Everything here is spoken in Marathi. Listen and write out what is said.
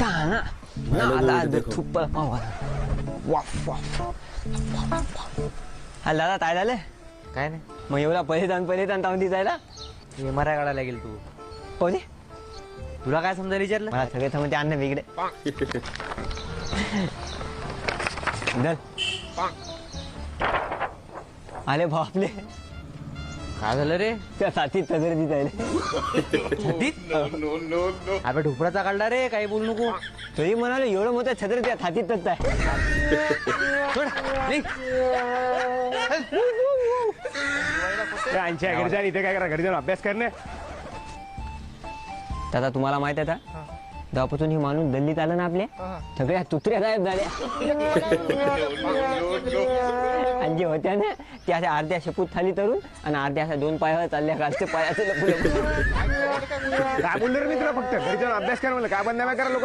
ताना नाला थुप्पा पावा वाफ वाफ हा दादा काय झालं काय नाही मग एवढा पहिले ताण तावून जायला MRI काढायला लागेल तू पाहुणे तुला काय समजायला विचारलं मला सगळे समजते अन्न वेगळे धर. आले बापले काय झालं रे त्या साथीत सगळे दिसायले अबे ढोपराचा काढला रे काही बोलू नको तरी म्हणाले एवढं मोठं छत्र त्या छातीतच आहे सोड, निघ. त्यांच्या घरी जाऊन इथे काय करा घरी जाऊन अभ्यास करणे दादा तुम्हाला माहित आहे का तेव्हापासून ही माणूस दिल्लीत आलं ना आपल्या सगळ्या तुत्र्या गायब झाल्या आणि जे होत्या ना त्या अशा अर्ध्या शेपूत खाली तरून आणि अर्ध्या अशा 2 पायावर चालल्या घालते पायाचे लपू काय बोललो रे मी तुला फक्त घरी जाऊन अभ्यास कर म्हणलं काय बंद करा लोक